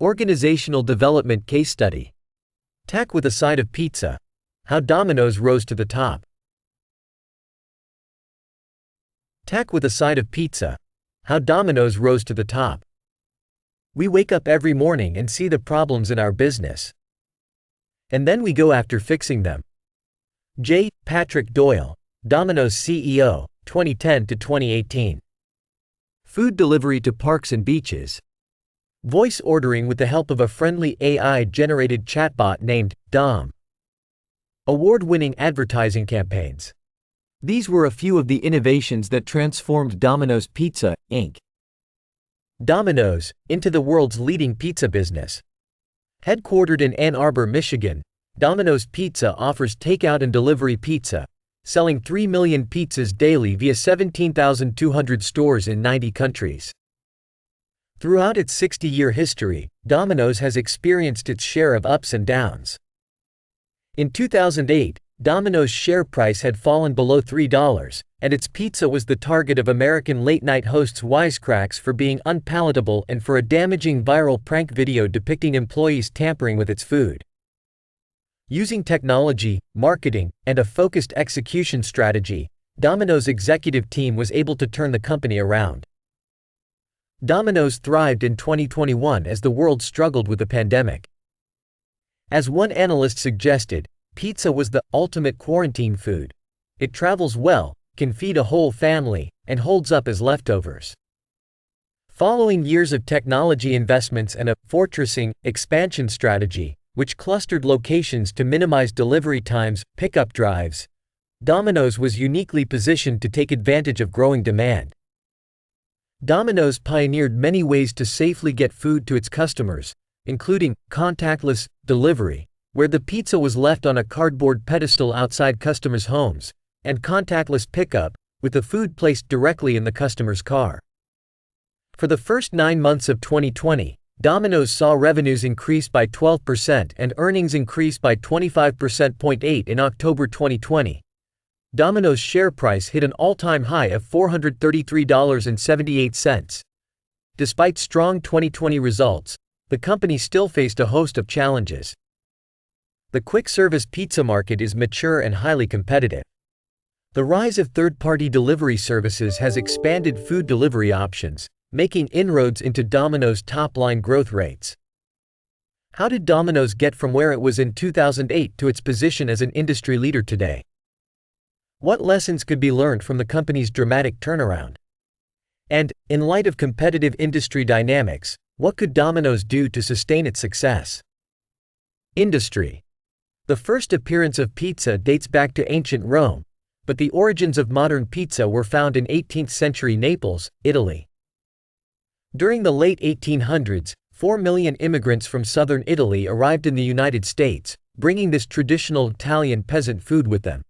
Organizational Development Case Study. Tack with a side of pizza. How Domino's rose to the top. Tack with a side of pizza. How Domino's rose to the top. We wake up every morning and see the problems in our business. And then we go after fixing them. J. Patrick Doyle, Domino's CEO, 2010 to 2018. Food delivery to parks and beaches. Voice ordering with the help of a friendly AI-generated chatbot named Dom. Award-winning advertising campaigns. These were a few of the innovations that transformed Domino's Pizza, Inc. Domino's, into the world's leading pizza business. Headquartered in Ann Arbor, Michigan, Domino's Pizza offers takeout and delivery pizza, selling 3 million pizzas daily via 17,200 stores in 90 countries. Throughout its 60-year history, Domino's has experienced its share of ups and downs. In 2008, Domino's share price had fallen below $3, and its pizza was the target of American late-night hosts' wisecracks for being unpalatable and for a damaging viral prank video depicting employees tampering with its food. Using technology, marketing, and a focused execution strategy, Domino's executive team was able to turn the company around. Domino's thrived in 2021 as the world struggled with the pandemic. As one analyst suggested, pizza was the ultimate quarantine food. It travels well, can feed a whole family, and holds up as leftovers. Following years of technology investments and a fortressing expansion strategy, which clustered locations to minimize delivery times, pickup drives, Domino's was uniquely positioned to take advantage of growing demand. Domino's pioneered many ways to safely get food to its customers, including contactless delivery, where the pizza was left on a cardboard pedestal outside customers' homes, and contactless pickup, with the food placed directly in the customer's car. For the first 9 months of 2020, Domino's saw revenues increase by 12% and earnings increase by 25.8% in October 2020. Domino's share price hit an all-time high of $433.78. Despite strong 2020 results, the company still faced a host of challenges. The quick-service pizza market is mature and highly competitive. The rise of third-party delivery services has expanded food delivery options, making inroads into Domino's top-line growth rates. How did Domino's get from where it was in 2008 to its position as an industry leader today? What lessons could be learned from the company's dramatic turnaround? And, in light of competitive industry dynamics, what could Domino's do to sustain its success? Industry. The first appearance of pizza dates back to ancient Rome, but the origins of modern pizza were found in 18th-century Naples, Italy. During the late 1800s, 4 million immigrants from southern Italy arrived in the United States, bringing this traditional Italian peasant food with them.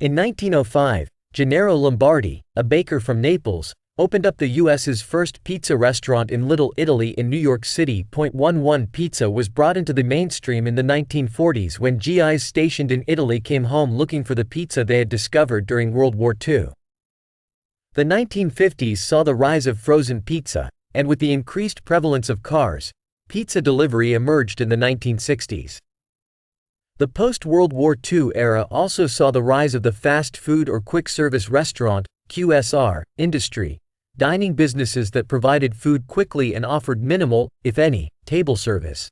In 1905, Gennaro Lombardi, a baker from Naples, opened up the U.S.'s first pizza restaurant in Little Italy in New York City. 11 Pizza was brought into the mainstream in the 1940s when GIs stationed in Italy came home looking for the pizza they had discovered during World War II. The 1950s saw the rise of frozen pizza, and with the increased prevalence of cars, pizza delivery emerged in the 1960s. The post-World War II era also saw the rise of the fast food or quick-service restaurant (QSR) industry, dining businesses that provided food quickly and offered minimal, if any, table service.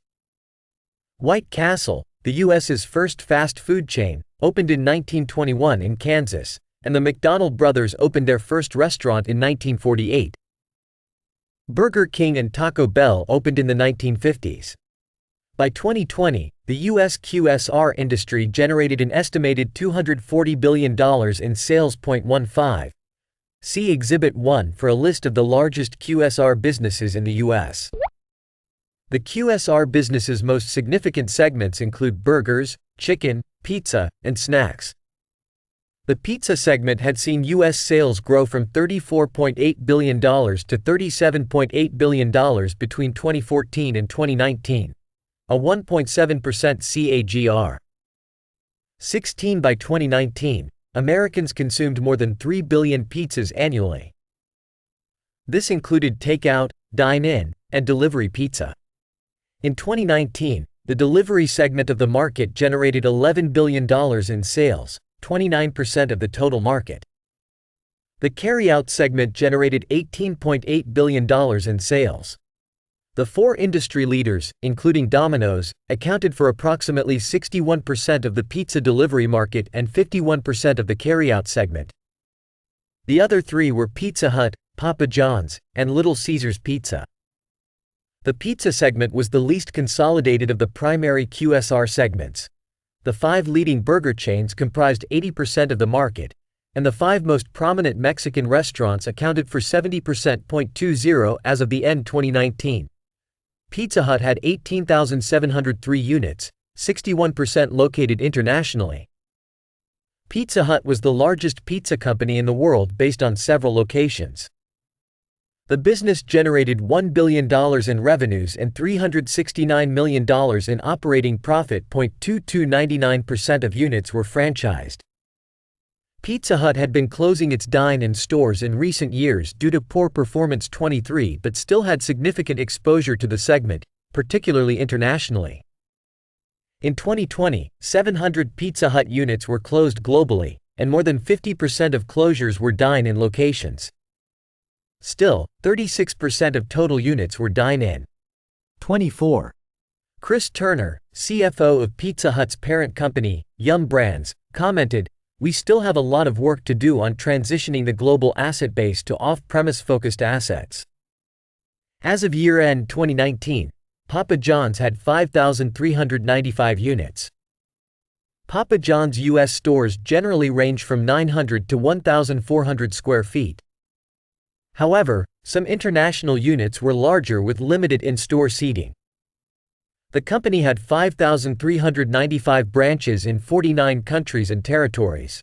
White Castle, the U.S.'s first fast food chain, opened in 1921 in Kansas, and the McDonald brothers opened their first restaurant in 1948. Burger King and Taco Bell opened in the 1950s. By 2020, the U.S. QSR industry generated an estimated $240 billion in sales. 15. See Exhibit 1 for a list of the largest QSR businesses in the U.S. The QSR business's most significant segments include burgers, chicken, pizza, and snacks. The pizza segment had seen U.S. sales grow from $34.8 billion to $37.8 billion between 2014 and 2019. A 1.7% CAGR. 16 By 2019, Americans consumed more than 3 billion pizzas annually. This included takeout, dine-in, and delivery pizza. In 2019, the delivery segment of the market generated $11 billion in sales, 29% of the total market. The carry-out segment generated $18.8 billion in sales. The four industry leaders, including Domino's, accounted for approximately 61% of the pizza delivery market and 51% of the carry-out segment. The other three were Pizza Hut, Papa John's, and Little Caesars Pizza. The pizza segment was the least consolidated of the primary QSR segments. The five leading burger chains comprised 80% of the market, and the five most prominent Mexican restaurants accounted for 70%. As of the end 2019. Pizza Hut had 18,703 units, 61% located internationally. Pizza Hut was the largest pizza company in the world based on several locations. The business generated $1 billion in revenues and $369 million in operating profit. 99% of units were franchised. Pizza Hut had been closing its dine-in stores in recent years due to poor performance 23 but still had significant exposure to the segment, particularly internationally. In 2020, 700 Pizza Hut units were closed globally, and more than 50% of closures were dine-in locations. Still, 36% of total units were dine-in. 24. Chris Turner, CFO of Pizza Hut's parent company, Yum! Brands, commented, "We still have a lot of work to do on transitioning the global asset base to off-premise focused assets." As of year-end 2019, Papa John's had 5,395 units. Papa John's U.S. stores generally range from 900 to 1,400 square feet. However, some international units were larger with limited in-store seating. The company had 5,395 branches in 49 countries and territories.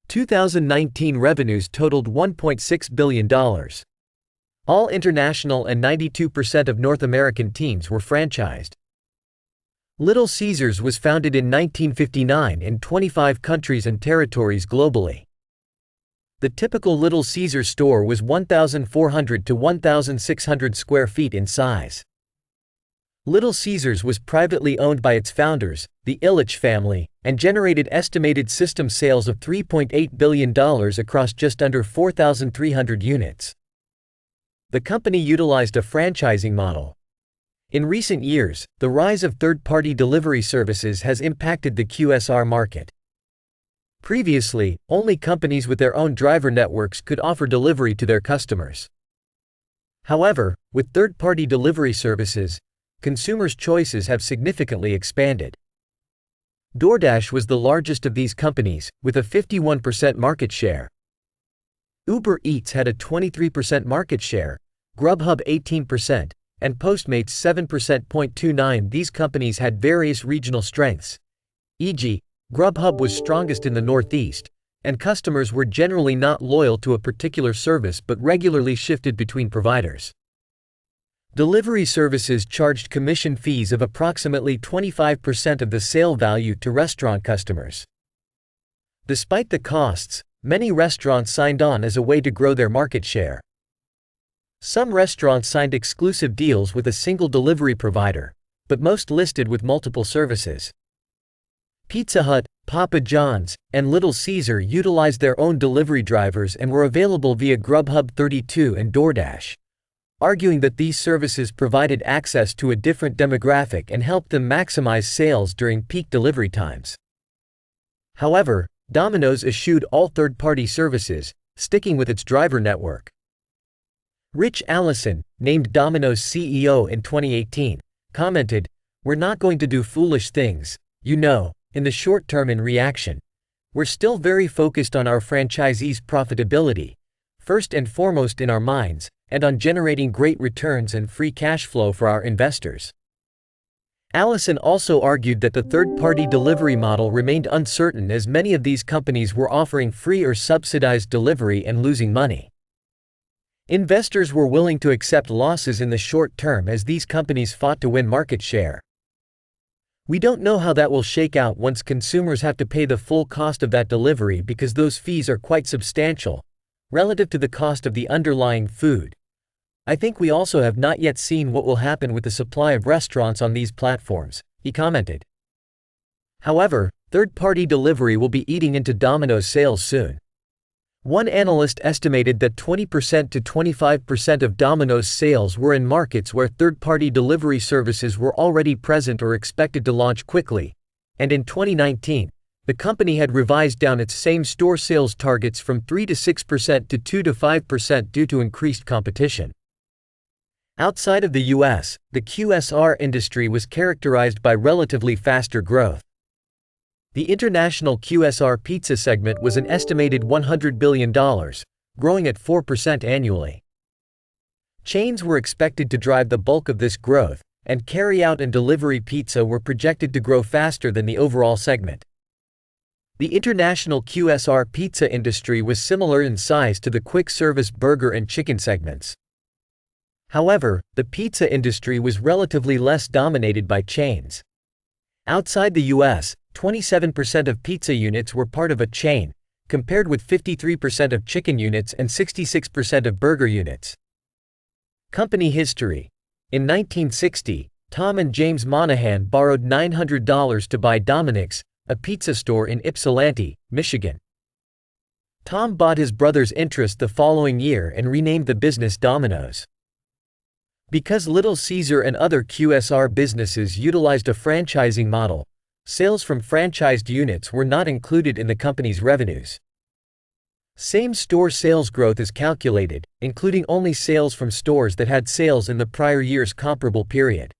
2019 revenues totaled $1.6 billion. All international and 92% of North American teams were franchised. Little Caesars was founded in 1959 in 25 countries and territories globally. The typical Little Caesars store was 1,400 to 1,600 square feet in size. Little Caesars was privately owned by its founders, the Ilitch family, and generated estimated system sales of $3.8 billion across just under 4,300 units. The company utilized a franchising model. In recent years, the rise of third-party delivery services has impacted the QSR market. Previously, only companies with their own driver networks could offer delivery to their customers. However, with third-party delivery services, consumers' choices have significantly expanded. DoorDash was the largest of these companies, with a 51% market share. Uber Eats had a 23% market share, Grubhub 18%, and Postmates 7%. These companies had various regional strengths, e.g., Grubhub was strongest in the Northeast, and customers were generally not loyal to a particular service but regularly shifted between providers. Delivery services charged commission fees of approximately 25% of the sale value to restaurant customers. Despite the costs, many restaurants signed on as a way to grow their market share. Some restaurants signed exclusive deals with a single delivery provider, but most listed with multiple services. Pizza Hut, Papa John's, and Little Caesar utilized their own delivery drivers and were available via Grubhub 32 and DoorDash, arguing that these services provided access to a different demographic and helped them maximize sales during peak delivery times. However, Domino's eschewed all third-party services, sticking with its driver network. Rich Allison, named Domino's CEO in 2018, commented, "We're not going to do foolish things, in the short term in reaction. We're still very focused on our franchisees' profitability, first and foremost in our minds, and on generating great returns and free cash flow for our investors." Allison also argued that the third-party delivery model remained uncertain as many of these companies were offering free or subsidized delivery and losing money. Investors were willing to accept losses in the short term as these companies fought to win market share. "We don't know how that will shake out once consumers have to pay the full cost of that delivery because those fees are quite substantial, relative to the cost of the underlying food. "I think we also have not yet seen what will happen with the supply of restaurants on these platforms," he commented. However, third-party delivery will be eating into Domino's sales soon. One analyst estimated that 20% to 25% of Domino's sales were in markets where third-party delivery services were already present or expected to launch quickly, and in 2019, the company had revised down its same-store sales targets from 3 to 6% to 2 to 5% due to increased competition. Outside of the US, the QSR industry was characterized by relatively faster growth. The international QSR pizza segment was an estimated $100 billion, growing at 4% annually. Chains were expected to drive the bulk of this growth, and carry-out and delivery pizza were projected to grow faster than the overall segment. The international QSR pizza industry was similar in size to the quick-service burger and chicken segments. However, the pizza industry was relatively less dominated by chains. Outside the US, 27% of pizza units were part of a chain, compared with 53% of chicken units and 66% of burger units. Company history. In 1960, Tom and James Monahan borrowed $900 to buy Domino's, a pizza store in Ypsilanti, Michigan. Tom bought his brother's interest the following year and renamed the business Domino's. Because Little Caesar and other QSR businesses utilized a franchising model, sales from franchised units were not included in the company's revenues. Same-store sales growth is calculated, including only sales from stores that had sales in the prior year's comparable period.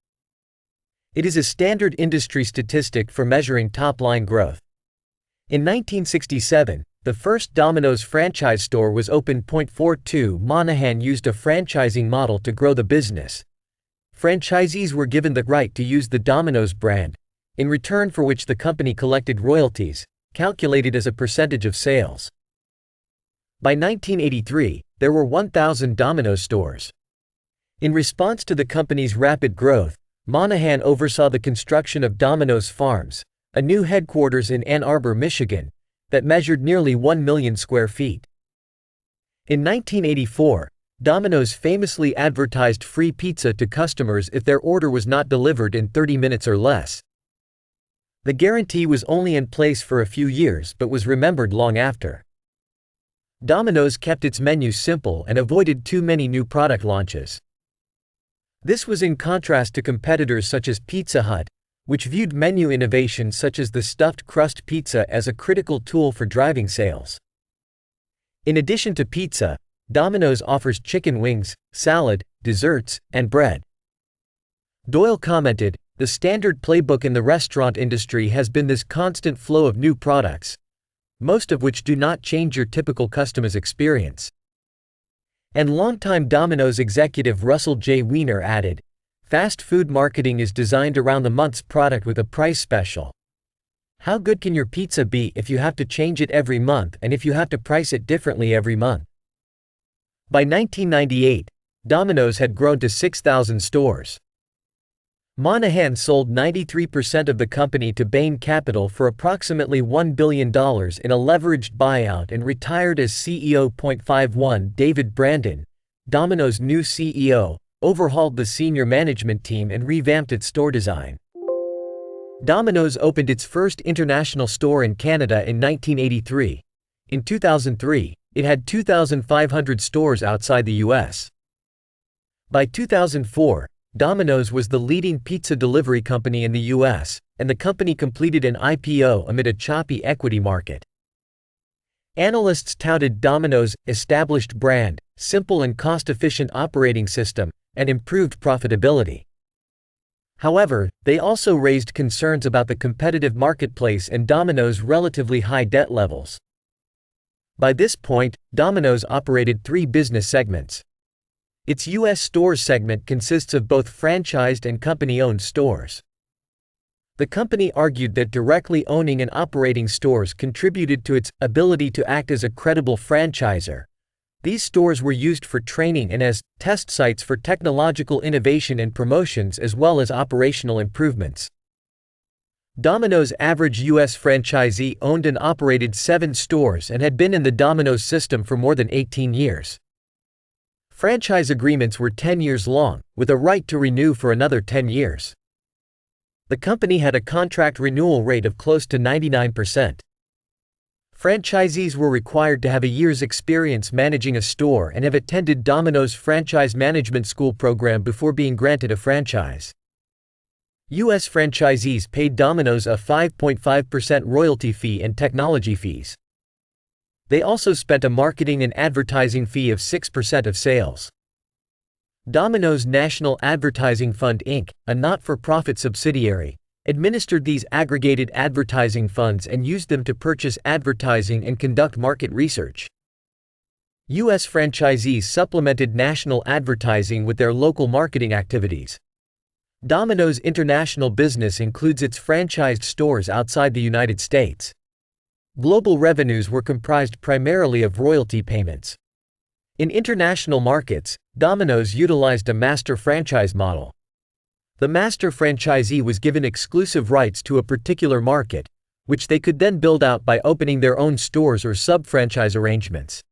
It is a standard industry statistic for measuring top-line growth. In 1967, the first Domino's franchise store was opened. 42 Monahan used a franchising model to grow the business. Franchisees were given the right to use the Domino's brand, in return for which the company collected royalties, calculated as a percentage of sales. By 1983, there were 1,000 Domino's stores. In response to the company's rapid growth, Monahan oversaw the construction of Domino's Farms, a new headquarters in Ann Arbor, Michigan, that measured nearly 1 million square feet. In 1984, Domino's famously advertised free pizza to customers if their order was not delivered in 30 minutes or less. The guarantee was only in place for a few years but was remembered long after. Domino's kept its menu simple and avoided too many new product launches. This was in contrast to competitors such as Pizza Hut, which viewed menu innovation such as the stuffed crust pizza as a critical tool for driving sales. In addition to pizza, Domino's offers chicken wings, salad, desserts, and bread. Doyle commented, "The standard playbook in the restaurant industry has been this constant flow of new products, most of which do not change your typical customer's experience." And longtime Domino's executive Russell J. Weiner added, "Fast food marketing is designed around the month's product with a price special. How good can your pizza be if you have to change it every month and if you have to price it differently every month?" By 1998, Domino's had grown to 6,000 stores. Monahan sold 93% of the company to Bain Capital for approximately $1 billion in a leveraged buyout and retired as CEO. 51 David Brandon, Domino's new CEO, overhauled the senior management team and revamped its store design. Domino's opened its first international store in Canada in 1983. In 2003, it had 2,500 stores outside the US. By 2004, Domino's was the leading pizza delivery company in the US, and the company completed an IPO amid a choppy equity market. Analysts touted Domino's established brand, simple and cost-efficient operating system, and improved profitability. However, they also raised concerns about the competitive marketplace and Domino's relatively high debt levels. By this point, Domino's operated 3 business segments. Its U.S. stores segment consists of both franchised and company-owned stores. The company argued that directly owning and operating stores contributed to its ability to act as a credible franchisor. These stores were used for training and as test sites for technological innovation and promotions as well as operational improvements. Domino's average U.S. franchisee owned and operated 7 stores and had been in the Domino's system for more than 18 years. Franchise agreements were 10 years long, with a right to renew for another 10 years. The company had a contract renewal rate of close to 99%. Franchisees were required to have a year's experience managing a store and have attended Domino's franchise management school program before being granted a franchise. U.S. franchisees paid Domino's a 5.5% royalty fee and technology fees. They also spent a marketing and advertising fee of 6% of sales. Domino's National Advertising Fund Inc., a not-for-profit subsidiary, administered these aggregated advertising funds and used them to purchase advertising and conduct market research. U.S. franchisees supplemented national advertising with their local marketing activities. Domino's international business includes its franchised stores outside the United States. Global revenues were comprised primarily of royalty payments. In international markets, Domino's utilized a master franchise model. The master franchisee was given exclusive rights to a particular market, which they could then build out by opening their own stores or sub-franchise arrangements.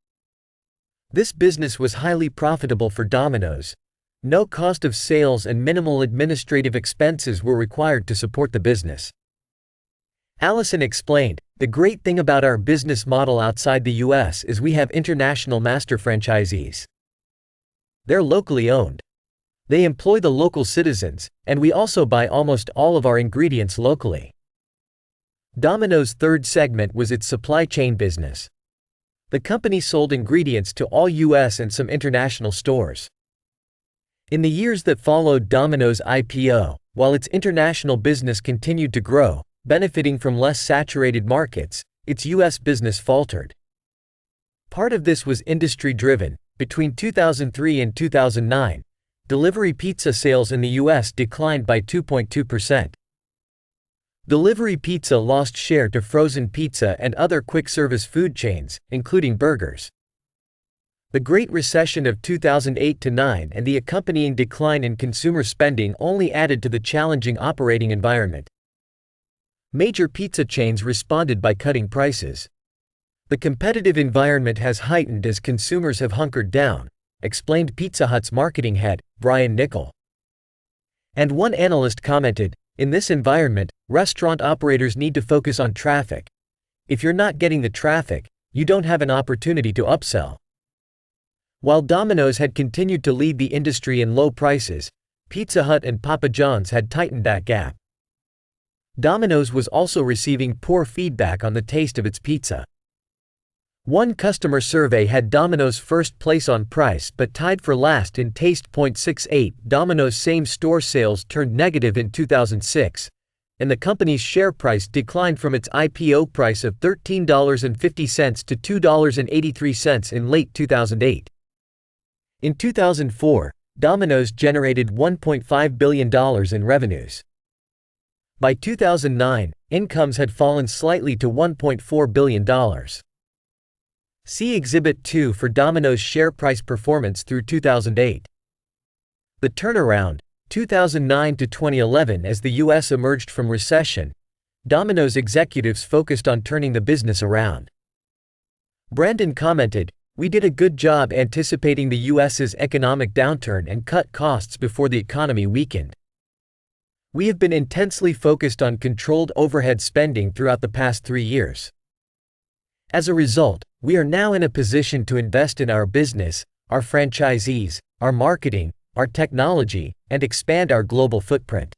This business was highly profitable for Domino's. No cost of sales and minimal administrative expenses were required to support the business. Allison explained, "The great thing about our business model outside the U.S. is we have international master franchisees. They're locally owned. They employ the local citizens, and we also buy almost all of our ingredients locally." Domino's third segment was its supply chain business. The company sold ingredients to all U.S. and some international stores. In the years that followed Domino's IPO, while its international business continued to grow, benefiting from less saturated markets, its U.S. business faltered. Part of this was industry-driven. Between 2003 and 2009, delivery pizza sales in the U.S. declined by 2.2%. Delivery pizza lost share to frozen pizza and other quick-service food chains, including burgers. The Great Recession of 2008-09 and the accompanying decline in consumer spending only added to the challenging operating environment. Major pizza chains responded by cutting prices. The competitive environment has heightened as consumers have hunkered down, explained Pizza Hut's marketing head, Brian Nickel. And one analyst commented, "In this environment, restaurant operators need to focus on traffic. If you're not getting the traffic, you don't have an opportunity to upsell." While Domino's had continued to lead the industry in low prices, Pizza Hut and Papa John's had tightened that gap. Domino's was also receiving poor feedback on the taste of its pizza. One customer survey had Domino's first place on price but tied for last in taste. 0.68. Domino's same-store sales turned negative in 2006, and the company's share price declined from its IPO price of $13.50 to $2.83 in late 2008. In 2004, Domino's generated $1.5 billion in revenues. By 2009, incomes had fallen slightly to $1.4 billion. See Exhibit 2 for Domino's share price performance through 2008. The turnaround, 2009 to 2011. As the U.S. emerged from recession, Domino's executives focused on turning the business around. Brandon commented, "We did a good job anticipating the U.S.'s economic downturn and cut costs before the economy weakened. We have been intensely focused on controlled overhead spending throughout the past 3 years. As a result, we are now in a position to invest in our business, our franchisees, our marketing, our technology, and expand our global footprint."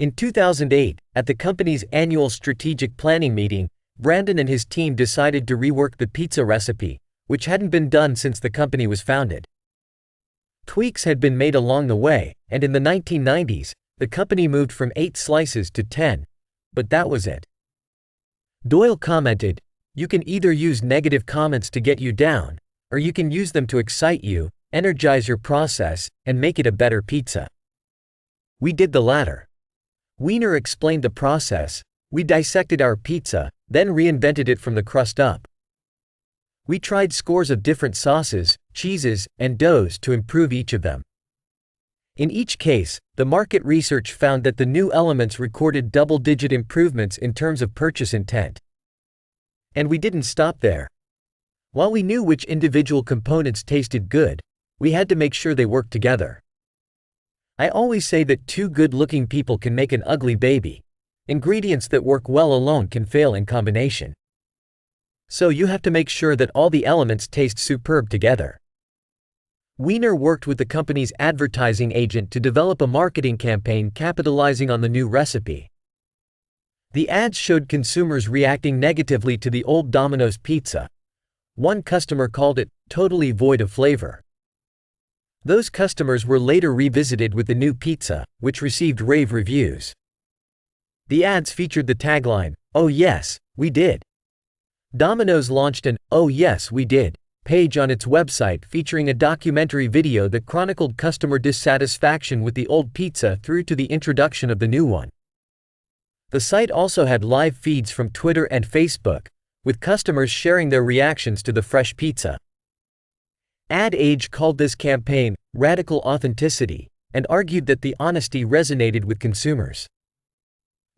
In 2008, at the company's annual strategic planning meeting, Brandon and his team decided to rework the pizza recipe, which hadn't been done since the company was founded. Tweaks had been made along the way, and in the 1990s, the company moved from 8 slices to 10, but that was it. Doyle commented, "You can either use negative comments to get you down, or you can use them to excite you, energize your process, and make it a better pizza. We did the latter." Wiener explained the process. "We dissected our pizza, then reinvented it from the crust up. We tried scores of different sauces, cheeses, and doughs to improve each of them. In each case, the market research found that the new elements recorded double-digit improvements in terms of purchase intent. And we didn't stop there. While we knew which individual components tasted good, We had to make sure they worked together. I always say that two good-looking people can make an ugly baby. Ingredients that work well alone can fail in combination. So you have to make sure that all the elements taste superb together. Weiner worked with the company's advertising agent to develop a marketing campaign capitalizing on the new recipe. The ads showed consumers reacting negatively to the old Domino's pizza. One customer called it totally void of flavor. Those customers were later revisited with the new pizza, which received rave reviews. The ads featured the tagline, "Oh yes, we did." Domino's launched an "Oh yes, we did" page on its website featuring a documentary video that chronicled customer dissatisfaction with the old pizza through to the introduction of the new one. The site also had live feeds from Twitter and Facebook, with customers sharing their reactions to the fresh pizza. Ad Age called this campaign radical authenticity and argued that the honesty resonated with consumers.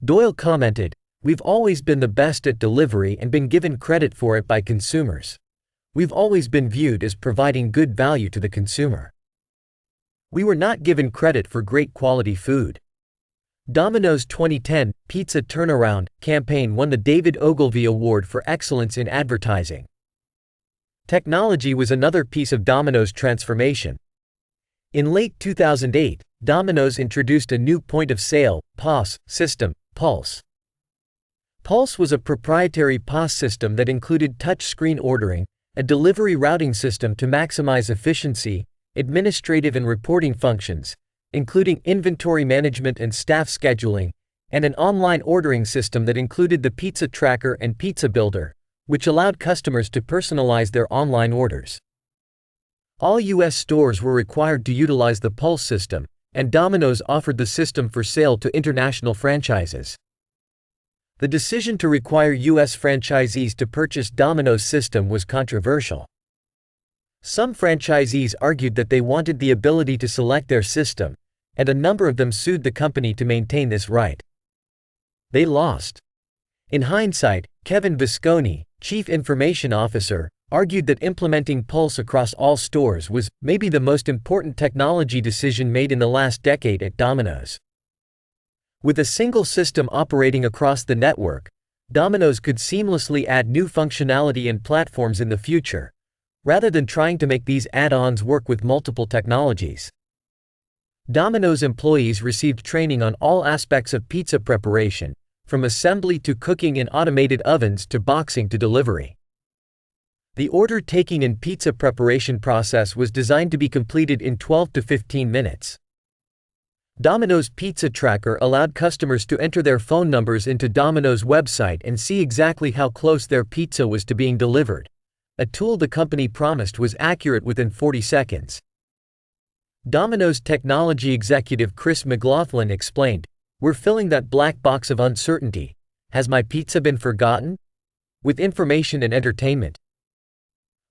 Doyle commented, "We've always been the best at delivery and been given credit for it by consumers. We've always been viewed as providing good value to the consumer. We were not given credit for great quality food." Domino's 2010 Pizza Turnaround campaign won the David Ogilvy Award for Excellence in Advertising. Technology was another piece of Domino's transformation. In late 2008, Domino's introduced a new point-of-sale (POS) system, Pulse. Pulse was a proprietary POS system that included touch-screen ordering, a delivery routing system to maximize efficiency, administrative and reporting functions, including inventory management and staff scheduling, and an online ordering system that included the pizza tracker and pizza builder, which allowed customers to personalize their online orders. All U.S. stores were required to utilize the Pulse system, and Domino's offered the system for sale to international franchises. The decision to require U.S. franchisees to purchase Domino's system was controversial. Some franchisees argued that they wanted the ability to select their system, and a number of them sued the company to maintain this right. They lost. In hindsight, Kevin Visconti, Chief Information Officer, argued that implementing Pulse across all stores was maybe the most important technology decision made in the last decade at Domino's. With a single system operating across the network, Domino's could seamlessly add new functionality and platforms in the future, rather than trying to make these add-ons work with multiple technologies. Domino's employees received training on all aspects of pizza preparation, from assembly to cooking in automated ovens to boxing to delivery. The order taking and pizza preparation process was designed to be completed in 12 to 15 minutes. Domino's Pizza Tracker allowed customers to enter their phone numbers into Domino's website and see exactly how close their pizza was to being delivered, a tool the company promised was accurate within 40 seconds. Domino's technology executive Chris McLaughlin explained, "We're filling that black box of uncertainty. Has my pizza been forgotten?" with information and entertainment.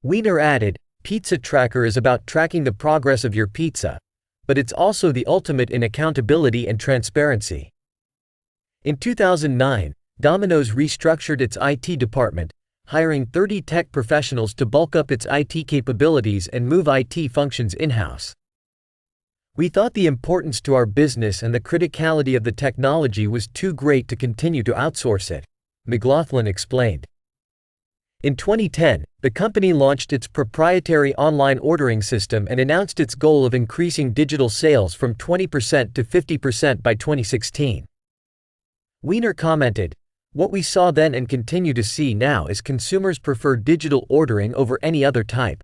Weiner added, "Pizza Tracker is about tracking the progress of your pizza, but it's also the ultimate in accountability and transparency." In 2009, Domino's restructured its IT department, hiring 30 tech professionals to bulk up its IT capabilities and move IT functions in-house. "We thought the importance to our business and the criticality of the technology was too great to continue to outsource it," McLaughlin explained. In 2010, the company launched its proprietary online ordering system and announced its goal of increasing digital sales from 20% to 50% by 2016. Weiner commented, "What we saw then and continue to see now is consumers prefer digital ordering over any other type.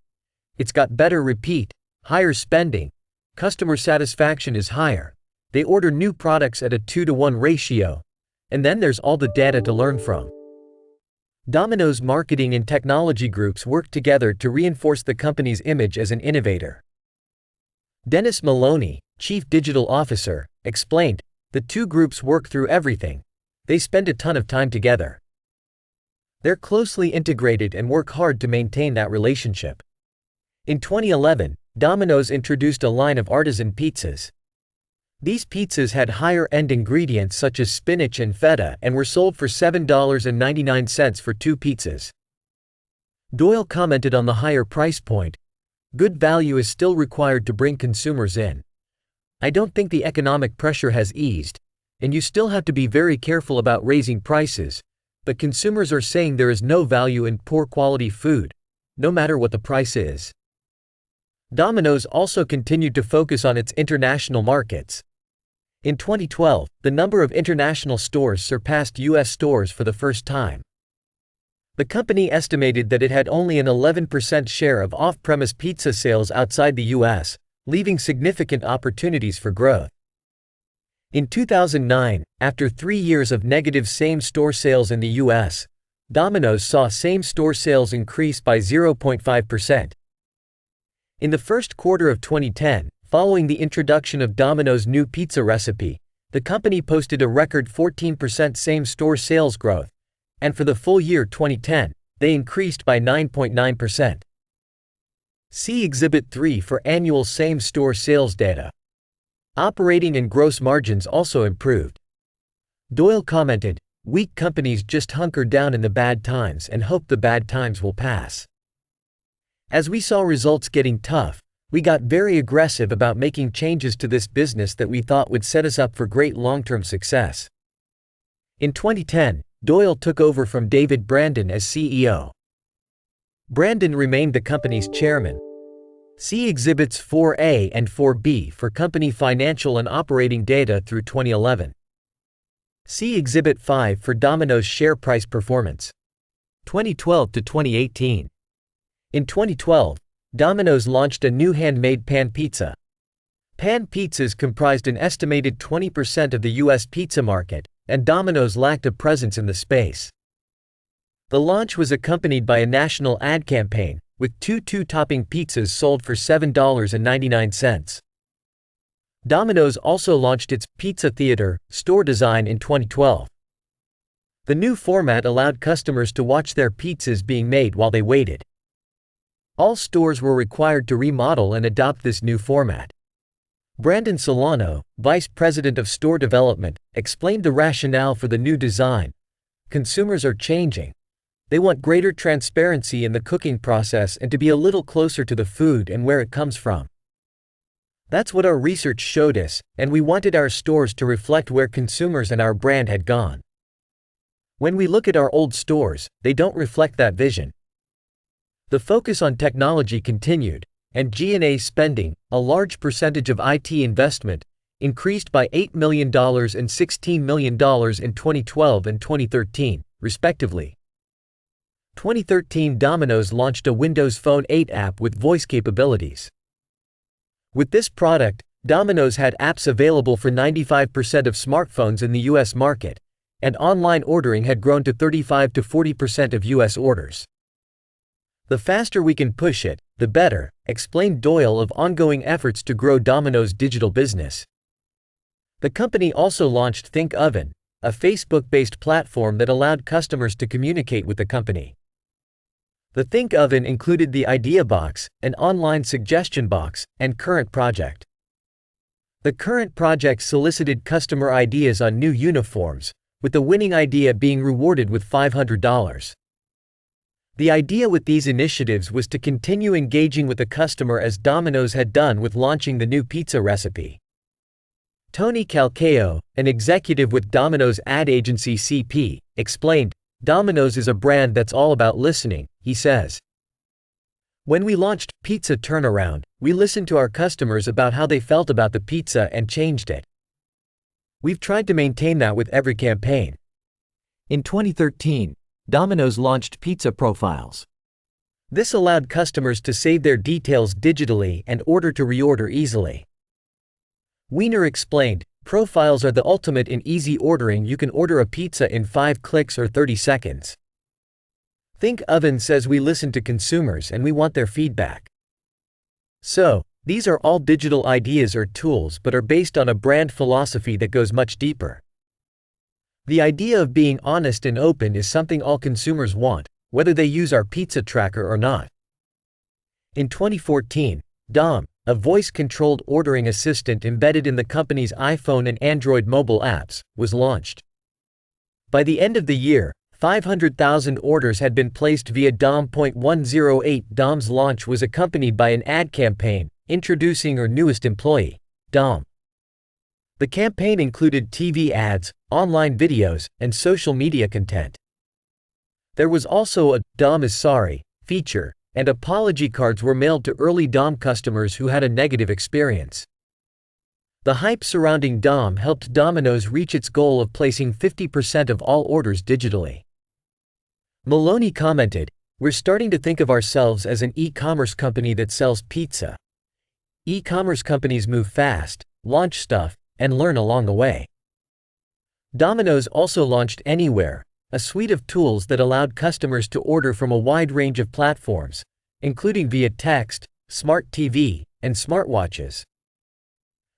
It's got better repeat, higher spending, customer satisfaction is higher, they order new products at a 2-to-1 ratio, and then there's all the data to learn from." Domino's marketing and technology groups worked together to reinforce the company's image as an innovator. Dennis Maloney, Chief Digital Officer, explained, "The two groups work through everything. They spend a ton of time together. They're closely integrated and work hard to maintain that relationship." In 2011, Domino's introduced a line of artisan pizzas. These pizzas had higher-end ingredients such as spinach and feta and were sold for $7.99 for 2 pizzas. Doyle commented on the higher price point, good value is still required to bring consumers in. I don't think the economic pressure has eased, and you still have to be very careful about raising prices, but consumers are saying there is no value in poor quality food, no matter what the price is. Domino's also continued to focus on its international markets. In 2012, the number of international stores surpassed U.S. stores for the first time. The company estimated that it had only an 11% share of off-premise pizza sales outside the U.S., leaving significant opportunities for growth. In 2009, after 3 years of negative same-store sales in the U.S., Domino's saw same-store sales increase by 0.5%. In the first quarter of 2010, following the introduction of Domino's new pizza recipe, the company posted a record 14% same-store sales growth, and for the full year 2010, they increased by 9.9%. See Exhibit 3 for annual same-store sales data. Operating and gross margins also improved. Doyle commented, "Weak companies just hunker down in the bad times and hope the bad times will pass." As we saw results getting tough, we got very aggressive about making changes to this business that we thought would set us up for great long-term success. In 2010, Doyle took over from David Brandon as CEO. Brandon remained the company's chairman. See Exhibits 4A and 4B for company financial and operating data through 2011. See Exhibit 5 for Domino's share price performance. 2012 to 2018. In 2012, Domino's launched a new handmade pan pizza. Pan pizzas comprised an estimated 20% of the U.S. pizza market, and Domino's lacked a presence in the space. The launch was accompanied by a national ad campaign, with two-topping pizzas sold for $7.99. Domino's also launched its Pizza Theater store design in 2012. The new format allowed customers to watch their pizzas being made while they waited. All stores were required to remodel and adopt this new format. Brandon Solano, Vice President of Store Development, explained the rationale for the new design. "Consumers are changing. They want greater transparency in the cooking process and to be a little closer to the food and where it comes from. That's what our research showed us, and we wanted our stores to reflect where consumers and our brand had gone. When we look at our old stores, they don't reflect that vision." The focus on technology continued, and G&A spending, a large percentage of IT investment, increased by $8 million and $16 million in 2012 and 2013, respectively. 2013 Domino's launched a Windows Phone 8 app with voice capabilities. With this product, Domino's had apps available for 95% of smartphones in the U.S. market, and online ordering had grown to 35 to 40% of U.S. orders. "The faster we can push it, the better," explained Doyle of ongoing efforts to grow Domino's digital business. The company also launched Think Oven, a Facebook-based platform that allowed customers to communicate with the company. The Think Oven included the Idea Box, an online suggestion box, and Current Project. The Current Project solicited customer ideas on new uniforms, with the winning idea being rewarded with $500. The idea with these initiatives was to continue engaging with the customer as Domino's had done with launching the new pizza recipe. Tony Calcaio, an executive with Domino's ad agency CP, explained, "Domino's is a brand that's all about listening," he says. "When we launched Pizza Turnaround, we listened to our customers about how they felt about the pizza and changed it. We've tried to maintain that with every campaign." In 2013, Domino's launched Pizza Profiles. This allowed customers to save their details digitally and order to reorder easily. Wiener explained, "Profiles are the ultimate in easy ordering. You can order a pizza in 5 clicks or 30 seconds. Think Oven says we listen to consumers and we want their feedback. So, these are all digital ideas or tools but are based on a brand philosophy that goes much deeper. The idea of being honest and open is something all consumers want, whether they use our pizza tracker or not." In 2014, Dom, a voice-controlled ordering assistant embedded in the company's iPhone and Android mobile apps, was launched. By the end of the year, 500,000 orders had been placed via Dom.108. Dom's launch was accompanied by an ad campaign, introducing our newest employee, Dom. The campaign included TV ads, online videos, and social media content. There was also a "Dom is sorry" feature, and apology cards were mailed to early Dom customers who had a negative experience. The hype surrounding Dom helped Domino's reach its goal of placing 50% of all orders digitally. Maloney commented, "We're starting to think of ourselves as an e-commerce company that sells pizza. E-commerce companies move fast, launch stuff, and learn along the way." Domino's also launched Anywhere, a suite of tools that allowed customers to order from a wide range of platforms, including via text, smart TV, and smartwatches.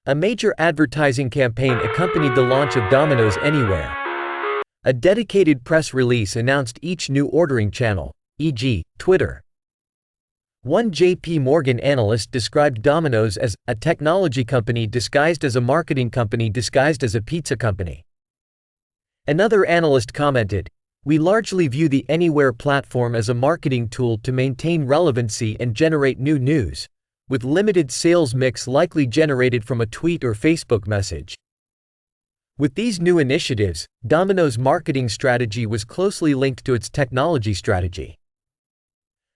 A major advertising campaign accompanied the launch of Domino's Anywhere. A dedicated press release announced each new ordering channel, e.g., Twitter. One J.P. Morgan analyst described Domino's as a technology company disguised as a marketing company disguised as a pizza company. Another analyst commented, "We largely view the Anywhere platform as a marketing tool to maintain relevancy and generate new news, with limited sales mix likely generated from a tweet or Facebook message." With these new initiatives, Domino's marketing strategy was closely linked to its technology strategy.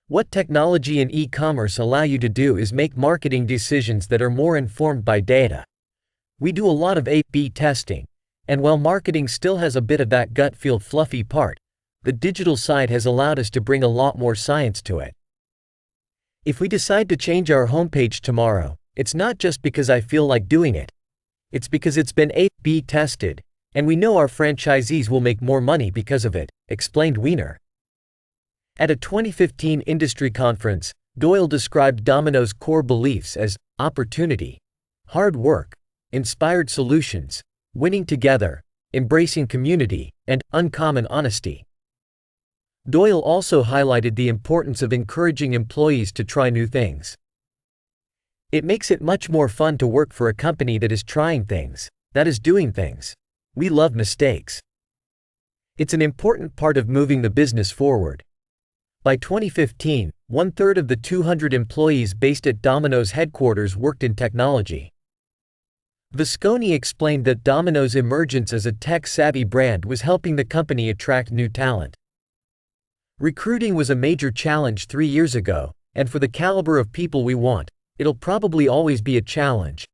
What technology and e-commerce allow you to do is make marketing decisions that are more informed by data. We do a lot of A/B testing, and while marketing still has a bit of that gut feel fluffy part, the digital side has allowed us to bring a lot more science to it. If we decide to change our homepage tomorrow, it's not just because I feel like doing it. It's because it's been A/B tested, and we know our franchisees will make more money because of it, explained Wiener. At a 2015 industry conference, Doyle described Domino's core beliefs as opportunity, hard work, inspired solutions, winning together, embracing community, and uncommon honesty. Doyle also highlighted the importance of encouraging employees to try new things. "It makes it much more fun to work for a company that is trying things, that is doing things. We love mistakes. It's an important part of moving the business forward." By 2015, 1/3 of the 200 employees based at Domino's headquarters worked in technology. Visconti explained that Domino's emergence as a tech-savvy brand was helping the company attract new talent. "Recruiting was a major challenge 3 years ago, and for the caliber of people we want, it'll probably always be a challenge.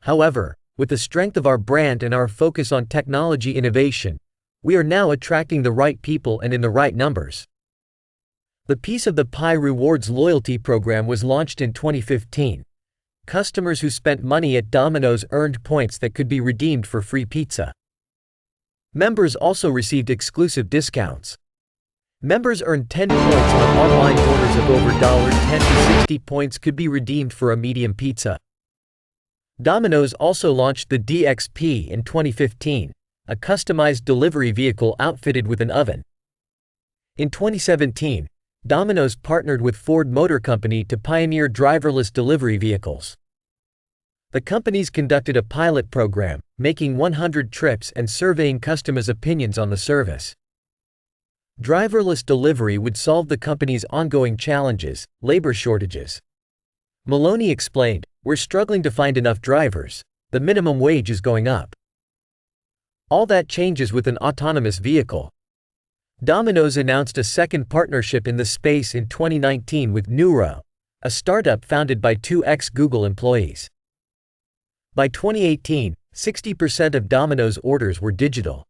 However, with the strength of our brand and our focus on technology innovation, we are now attracting the right people and in the right numbers." The Piece of the Pie Rewards loyalty program was launched in 2015. Customers who spent money at Domino's earned points that could be redeemed for free pizza. Members also received exclusive discounts. Members earned 10 points on online orders of over $10 to 60 points could be redeemed for a medium pizza. Domino's also launched the DXP in 2015, a customized delivery vehicle outfitted with an oven. In 2017, Domino's partnered with Ford Motor Company to pioneer driverless delivery vehicles. The companies conducted a pilot program, making 100 trips and surveying customers' opinions on the service. Driverless delivery would solve the company's ongoing challenges, labor shortages. Maloney explained, "We're struggling to find enough drivers. The minimum wage is going up. All that changes with an autonomous vehicle." Domino's announced a second partnership in the space in 2019 with Neuro, a startup founded by 2 ex-Google employees. By 2018, 60% of Domino's orders were digital.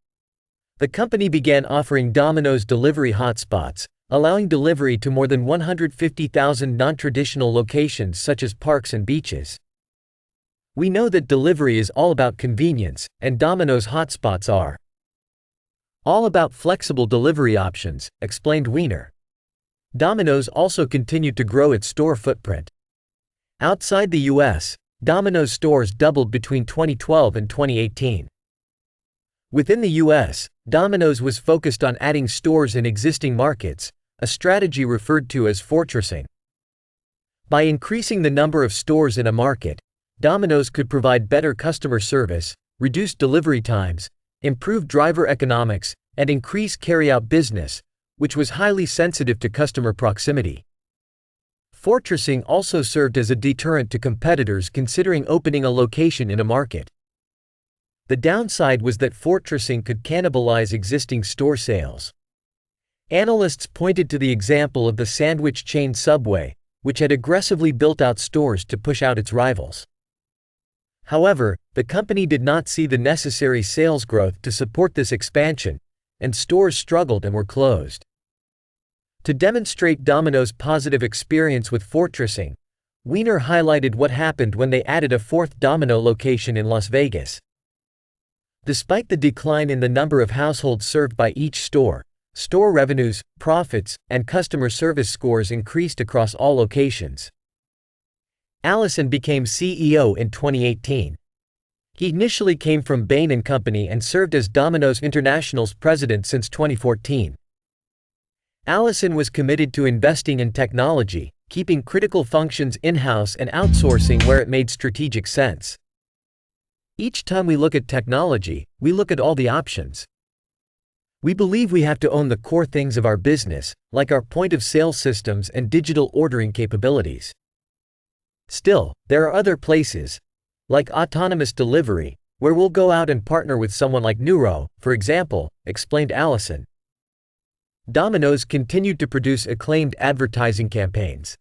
The company began offering Domino's delivery hotspots, allowing delivery to more than 150,000 non-traditional locations such as parks and beaches. "We know that delivery is all about convenience, and Domino's hotspots are all about flexible delivery options," explained Wiener. Domino's also continued to grow its store footprint. Outside the U.S., Domino's stores doubled between 2012 and 2018. Within the U.S., Domino's was focused on adding stores in existing markets, a strategy referred to as fortressing. By increasing the number of stores in a market, Domino's could provide better customer service, reduce delivery times, improve driver economics, and increase carry-out business, which was highly sensitive to customer proximity. Fortressing also served as a deterrent to competitors considering opening a location in a market. The downside was that fortressing could cannibalize existing store sales. Analysts pointed to the example of the sandwich chain Subway, which had aggressively built out stores to push out its rivals. However, the company did not see the necessary sales growth to support this expansion, and stores struggled and were closed. To demonstrate Domino's positive experience with fortressing, Wiener highlighted what happened when they added a fourth Domino location in Las Vegas. Despite the decline in the number of households served by each store revenues, profits, and customer service scores increased across all locations. Allison became CEO in 2018. He initially came from Bain & Company and served as Domino's International's president since 2014. Allison was committed to investing in technology, keeping critical functions in-house and outsourcing where it made strategic sense. Each time we look at technology, we look at all the options. We believe we have to own the core things of our business, like our point-of-sale systems and digital ordering capabilities. Still, there are other places, like autonomous delivery, where we'll go out and partner with someone like Nuro, for example, explained Allison. Domino's continued to produce acclaimed advertising campaigns.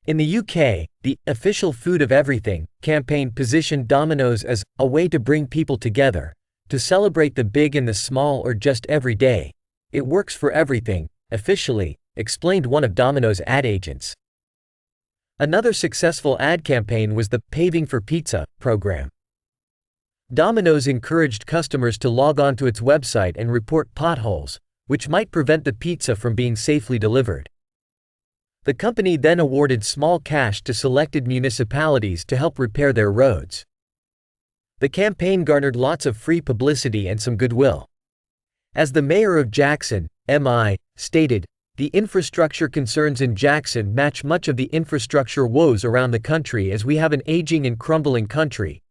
In the UK, the Official Food of Everything campaign positioned Domino's as a way to bring people together, to celebrate the big and the small or just every day. It works for everything, officially, explained one of Domino's ad agents. Another successful ad campaign was the Paving for Pizza program. Domino's encouraged customers to log on to its website and report potholes, which might prevent the pizza from being safely delivered. The company then awarded small cash to selected municipalities to help repair their roads. The campaign garnered lots of free publicity and some goodwill. As the mayor of Jackson, MI, stated, "The infrastructure concerns in Jackson match much of the infrastructure woes around the country as we have an aging and crumbling country.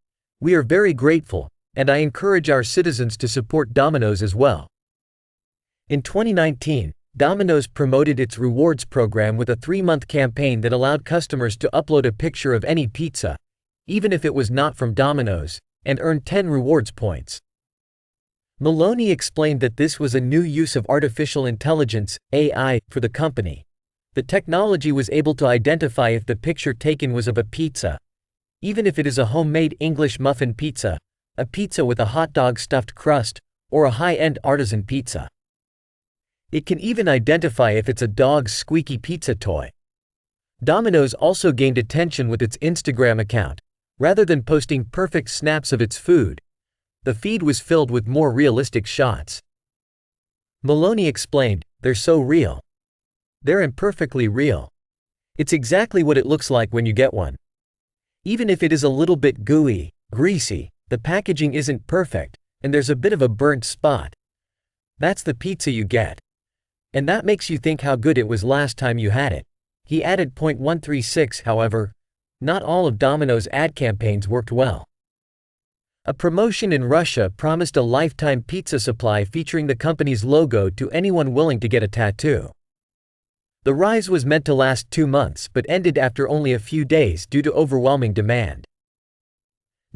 We are very grateful, and I encourage our citizens to support Domino's as well." In 2019, Domino's promoted its rewards program with a 3-month campaign that allowed customers to upload a picture of any pizza, even if it was not from Domino's, and earn 10 rewards points. Maloney explained that this was a new use of artificial intelligence, AI, for the company. The technology was able to identify if the picture taken was of a pizza, even if it is a homemade English muffin pizza, a pizza with a hot dog stuffed crust, or a high-end artisan pizza. It can even identify if it's a dog's squeaky pizza toy. Domino's also gained attention with its Instagram account. Rather than posting perfect snaps of its food, the feed was filled with more realistic shots. Maloney explained, "They're so real. They're imperfectly real. It's exactly what it looks like when you get one. Even if it is a little bit gooey, greasy, the packaging isn't perfect, and there's a bit of a burnt spot. That's the pizza you get. And that makes you think how good it was last time you had it." He added. 136 However, not all of Domino's ad campaigns worked well. A promotion in Russia promised a lifetime pizza supply featuring the company's logo to anyone willing to get a tattoo. The rise was meant to last 2 months but ended after only a few days due to overwhelming demand.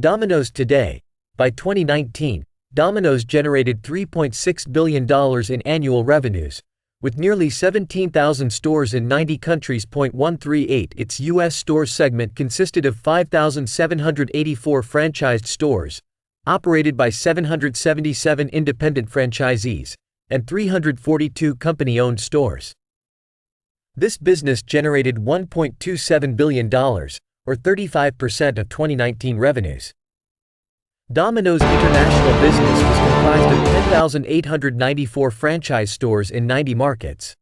Domino's today. By 2019, Domino's generated $3.6 billion in annual revenues, with nearly 17,000 stores in 90 countries. 138 Its U.S. stores segment consisted of 5,784 franchised stores, operated by 777 independent franchisees, and 342 company-owned stores. This business generated $1.27 billion, or 35% of 2019 revenues. Domino's international business was comprised of 10,894 franchise stores in 90 markets.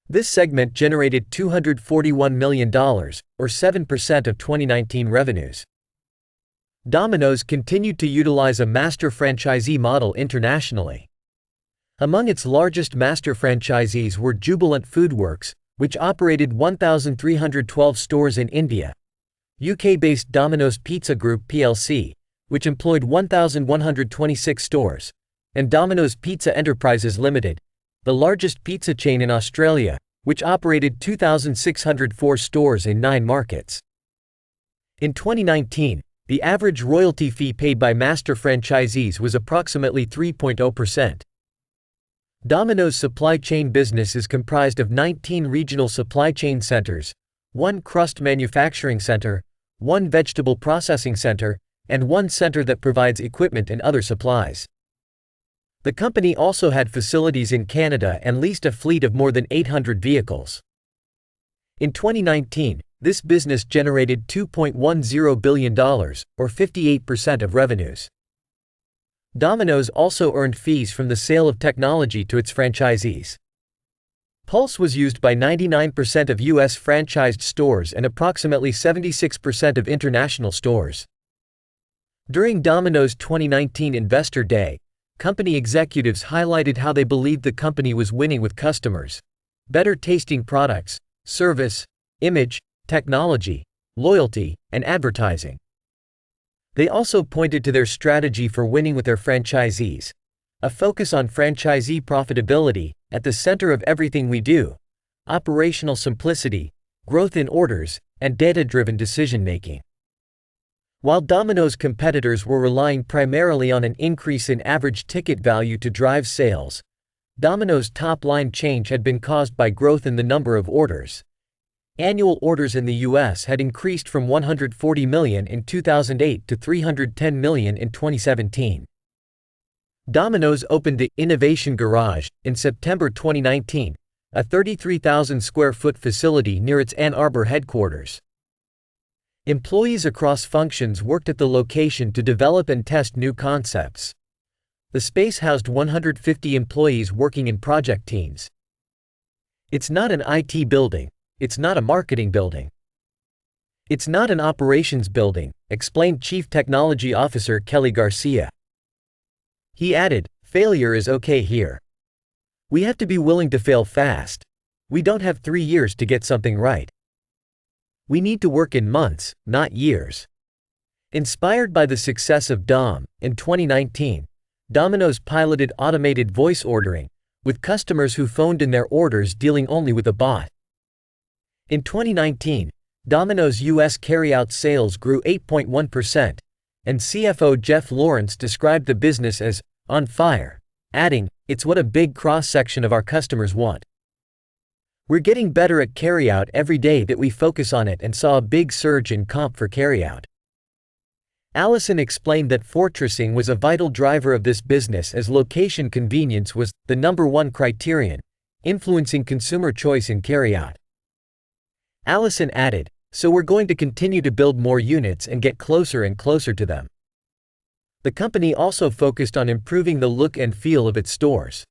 This segment generated $241 million, or 7% of 2019 revenues. Domino's continued to utilize a master franchisee model internationally. Among its largest master franchisees were Jubilant FoodWorks, which operated 1,312 stores in India, UK-based Domino's Pizza Group plc, which employed 1,126 stores, and Domino's Pizza Enterprises Limited, the largest pizza chain in Australia, which operated 2,604 stores in 9 markets. In 2019, the average royalty fee paid by master franchisees was approximately 3.0%. Domino's supply chain business is comprised of 19 regional supply chain centers, 1 crust manufacturing center, 1 vegetable processing center, and 1 center that provides equipment and other supplies. The company also had facilities in Canada and leased a fleet of more than 800 vehicles. In 2019, this business generated $2.10 billion, or 58% of revenues. Domino's also earned fees from the sale of technology to its franchisees. Pulse was used by 99% of U.S. franchised stores and approximately 76% of international stores. During Domino's 2019 Investor Day, company executives highlighted how they believed the company was winning with customers, better tasting products, service, image, technology, loyalty, and advertising. They also pointed to their strategy for winning with their franchisees, a focus on franchisee profitability, at the center of everything we do, operational simplicity, growth in orders, and data-driven decision-making. While Domino's competitors were relying primarily on an increase in average ticket value to drive sales, Domino's top-line change had been caused by growth in the number of orders. Annual orders in the U.S. had increased from 140 million in 2008 to 310 million in 2017. Domino's opened the Innovation Garage in September 2019, a 33,000 square foot facility near its Ann Arbor headquarters. Employees across functions worked at the location to develop and test new concepts. The space housed 150 employees working in project teams. It's not an IT building. It's not a marketing building. It's not an operations building, explained Chief Technology Officer Kelly Garcia. He added, "Failure is okay here. We have to be willing to fail fast. We don't have 3 years to get something right. We need to work in months, not years." Inspired by the success of Dom, in 2019, Domino's piloted automated voice ordering, with customers who phoned in their orders dealing only with a bot. In 2019, Domino's U.S. carryout sales grew 8.1%, and CFO Jeff Lawrence described the business as on fire, adding, "It's what a big cross-section of our customers want. We're getting better at carryout every day that we focus on it," and saw a big surge in comp for carryout. Allison explained that fortressing was a vital driver of this business as location convenience was the #1 criterion, influencing consumer choice in carryout. Allison added, "So we're going to continue to build more units and get closer and closer to them." The company also focused on improving the look and feel of its stores.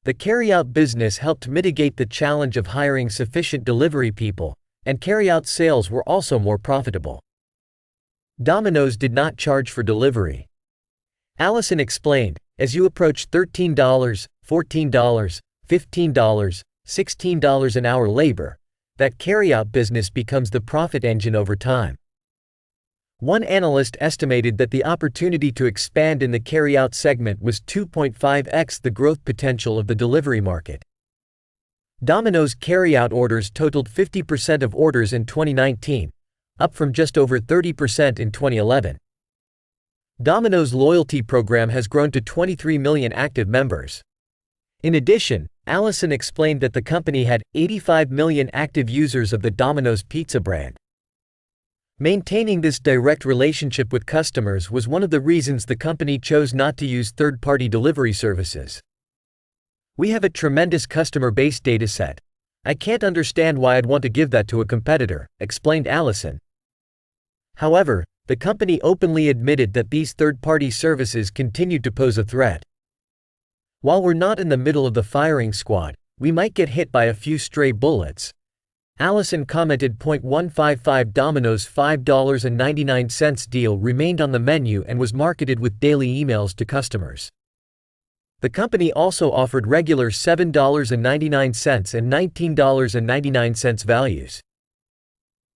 The carryout business helped mitigate the challenge of hiring sufficient delivery people, and carryout sales were also more profitable. Domino's did not charge for delivery. Allison explained, "As you approach $13, $14, $15, $16 an hour labor, that carryout business becomes the profit engine over time." One analyst estimated that the opportunity to expand in the carryout segment was 2.5x the growth potential of the delivery market. Domino's carryout orders totaled 50% of orders in 2019, up from just over 30% in 2011. Domino's loyalty program has grown to 23 million active members. In addition, Allison explained that the company had 85 million active users of the Domino's pizza brand. Maintaining this direct relationship with customers was one of the reasons the company chose not to use third-party delivery services. "We have a tremendous customer base dataset. I can't understand why I'd want to give that to a competitor," explained Allison. However, the company openly admitted that these third-party services continued to pose a threat. "While we're not in the middle of the firing squad, we might get hit by a few stray bullets," Allison commented. 155 Domino's $5.99 deal remained on the menu and was marketed with daily emails to customers. The company also offered regular $7.99 and $19.99 values.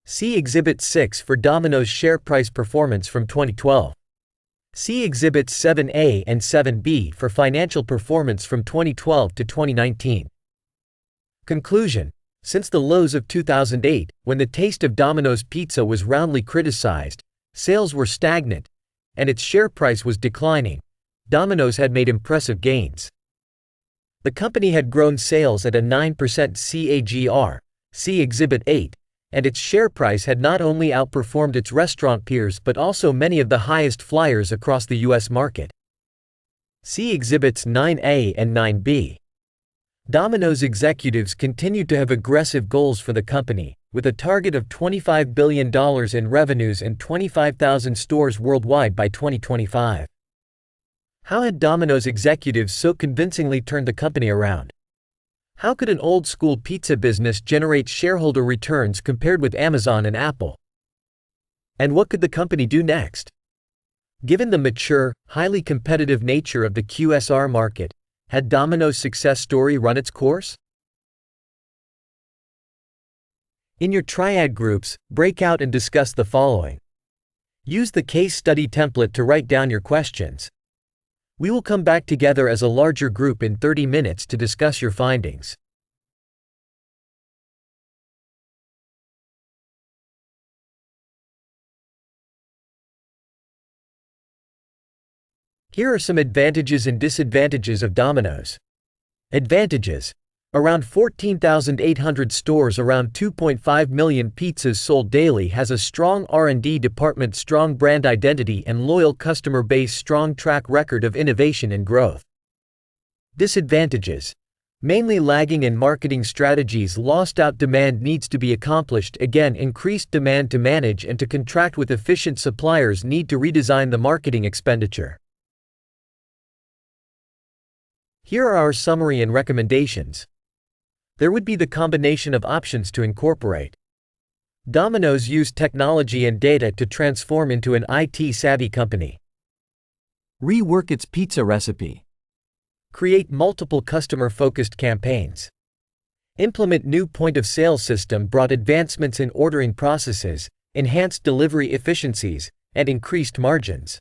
See Exhibit 6 for Domino's share price performance from 2012. See Exhibits 7A and 7B for financial performance from 2012 to 2019. Conclusion: since the lows of 2008, when the taste of Domino's pizza was roundly criticized, sales were stagnant, and its share price was declining, Domino's had made impressive gains. The company had grown sales at a 9% CAGR, see Exhibit 8, and its share price had not only outperformed its restaurant peers but also many of the highest flyers across the U.S. market. See Exhibits 9A and 9B. Domino's executives continued to have aggressive goals for the company, with a target of $25 billion in revenues and 25,000 stores worldwide by 2025. How had Domino's executives so convincingly turned the company around? How could an old-school pizza business generate shareholder returns compared with Amazon and Apple? And what could the company do next? Given the mature, highly competitive nature of the QSR market, had Domino's success story run its course? In your triad groups, break out and discuss the following. Use the case study template to write down your questions. We will come back together as a larger group in 30 minutes to discuss your findings. Here are some advantages and disadvantages of Domino's. Advantages: around 14,800 stores, around 2.5 million pizzas sold daily, has a strong R&D department, strong brand identity and loyal customer base, strong track record of innovation and growth. Disadvantages: mainly lagging in marketing strategies, lost out demand needs to be accomplished, again increased demand to manage and to contract with efficient suppliers, need to redesign the marketing expenditure. Here are our summary and recommendations. There would be the combination of options to incorporate. Domino's used technology and data to transform into an IT-savvy company. Rework its pizza recipe. Create multiple customer-focused campaigns. Implement new point-of-sale system, brought advancements in ordering processes, enhanced delivery efficiencies, and increased margins.